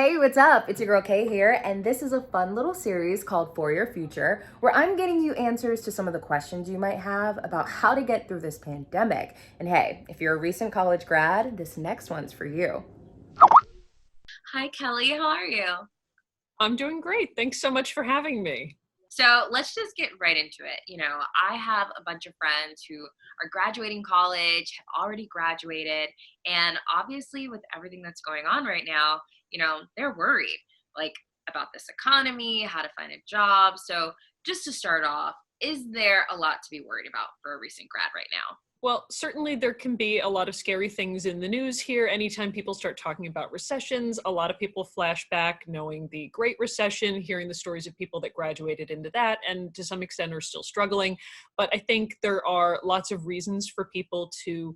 Hey, what's up? It's your girl Kay here, and this is a fun little series called For Your Future, where I'm getting you answers to some of the questions you might have about how to get through this pandemic. And hey, if you're a recent college grad, this next one's for you. Hi, Kelly. How are you? I'm doing great. Thanks so much for having me. So let's just get right into it. I have a bunch of friends who are graduating college, have already graduated, and obviously, with everything that's going on right now, they're worried like about this economy, how to find a job. So, just to start off, is there a lot to be worried about for a recent grad right now? Well, certainly there can be a lot of scary things in the news here. Anytime people start talking about recessions, a lot of people flash back knowing the Great Recession, hearing the stories of people that graduated into that, and to some extent are still struggling. But I think there are lots of reasons for people to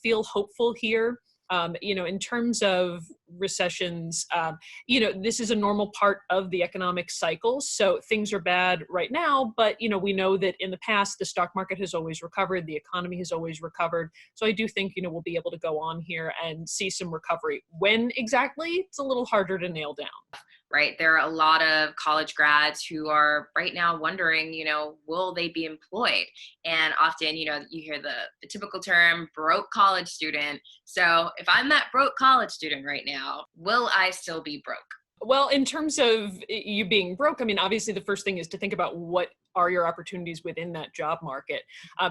feel hopeful here. In terms of recessions, this is a normal part of the economic cycle. So things are bad right now, but, we know that in the past, the stock market has always recovered. The economy has always recovered. So I do think, we'll be able to go on here and see some recovery. When exactly, it's a little harder to nail down. Right? There are a lot of college grads who are right now wondering, will they be employed? And often, you hear the typical term broke college student. So if I'm that broke college student right now, will I still be broke? Well, in terms of you being broke, I mean, obviously the first thing is to think about what are your opportunities within that job market.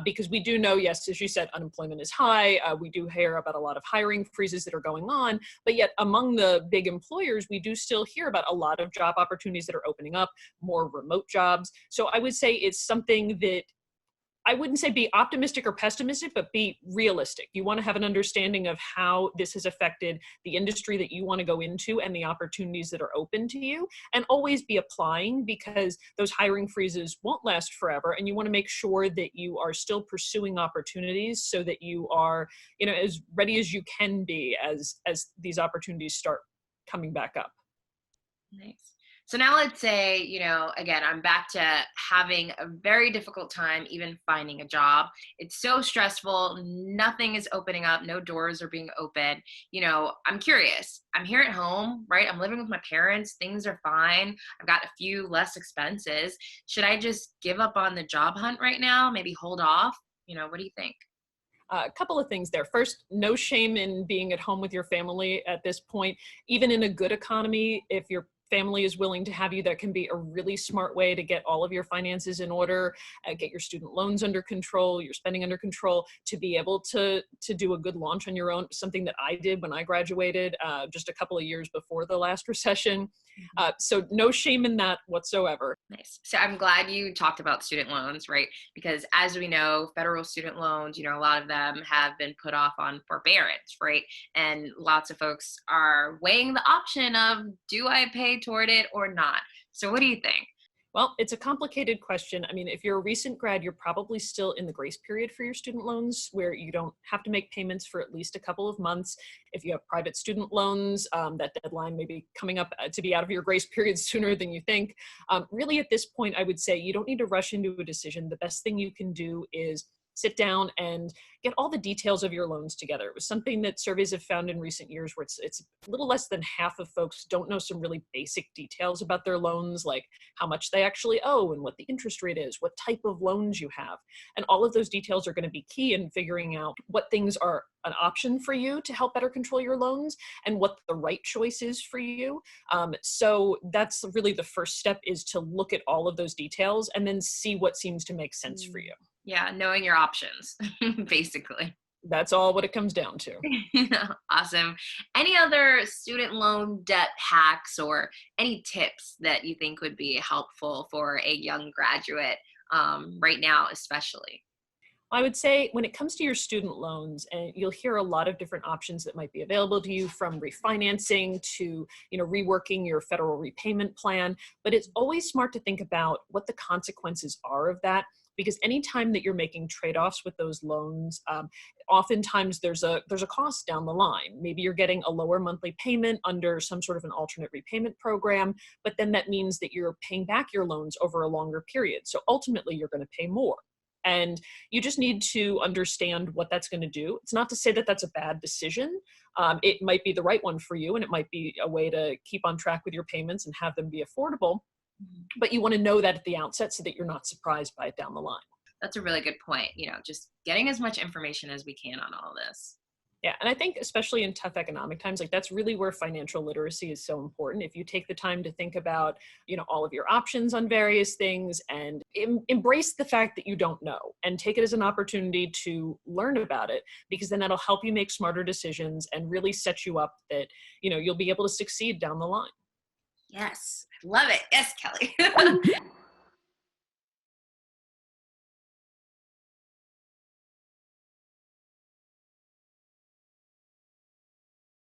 Because we do know, yes, as you said, unemployment is high. We do hear about a lot of hiring freezes that are going on. But yet among the big employers, we do still hear about a lot of job opportunities that are opening up, more remote jobs. So I would say it's something that I wouldn't say be optimistic or pessimistic, but be realistic. You want to have an understanding of how this has affected the industry that you want to go into and the opportunities that are open to you, and always be applying because those hiring freezes won't last forever. And you want to make sure that you are still pursuing opportunities so that you are, as ready as you can be as these opportunities start coming back up. Nice. So now let's say, again, I'm back to having a very difficult time even finding a job. It's so stressful. Nothing is opening up. No doors are being open. I'm curious. I'm here at home, right? I'm living with my parents. Things are fine. I've got a few less expenses. Should I just give up on the job hunt right now? Maybe hold off? What do you think? A couple of things there. First, no shame in being at home with your family at this point. Even in a good economy, if your family is willing to have you, that can be a really smart way to get all of your finances in order, get your student loans under control, your spending under control, to be able to do a good launch on your own, something that I did when I graduated just a couple of years before the last recession. So no shame in that whatsoever. Nice. So I'm glad you talked about student loans, right? Because as we know, federal student loans, a lot of them have been put off on forbearance, right? And lots of folks are weighing the option of, do I pay toward it or not? So what do you think? Well, it's a complicated question. I mean, if you're a recent grad, you're probably still in the grace period for your student loans where you don't have to make payments for at least a couple of months. If you have private student loans, that deadline may be coming up to be out of your grace period sooner than you think. Really, at this point, I would say you don't need to rush into a decision. The best thing you can do is sit down and get all the details of your loans together. It was something that surveys have found in recent years where it's a little less than half of folks don't know some really basic details about their loans, like how much they actually owe and what the interest rate is, what type of loans you have. And all of those details are going to be key in figuring out what things are an option for you to help better control your loans and what the right choice is for you. So that's really the first step, is to look at all of those details and then see what seems to make sense for you. Yeah, knowing your options, basically. That's all what it comes down to. Awesome. Any other student loan debt hacks or any tips that you think would be helpful for a young graduate right now, especially? I would say when it comes to your student loans, and you'll hear a lot of different options that might be available to you, from refinancing to, reworking your federal repayment plan. But it's always smart to think about what the consequences are of that, because anytime that you're making trade-offs with those loans, oftentimes there's a cost down the line. Maybe you're getting a lower monthly payment under some sort of an alternate repayment program, but then that means that you're paying back your loans over a longer period. So ultimately, you're going to pay more. And you just need to understand what that's going to do. It's not to say that that's a bad decision. It might be the right one for you, and it might be a way to keep on track with your payments and have them be affordable. But you want to know that at the outset so that you're not surprised by it down the line. That's a really good point. Just getting as much information as we can on all this. Yeah, and I think especially in tough economic times, like that's really where financial literacy is so important. If you take the time to think about, all of your options on various things and embrace the fact that you don't know and take it as an opportunity to learn about it, because then that'll help you make smarter decisions and really set you up that, you'll be able to succeed down the line. Yes, I love it. Yes, Kelli.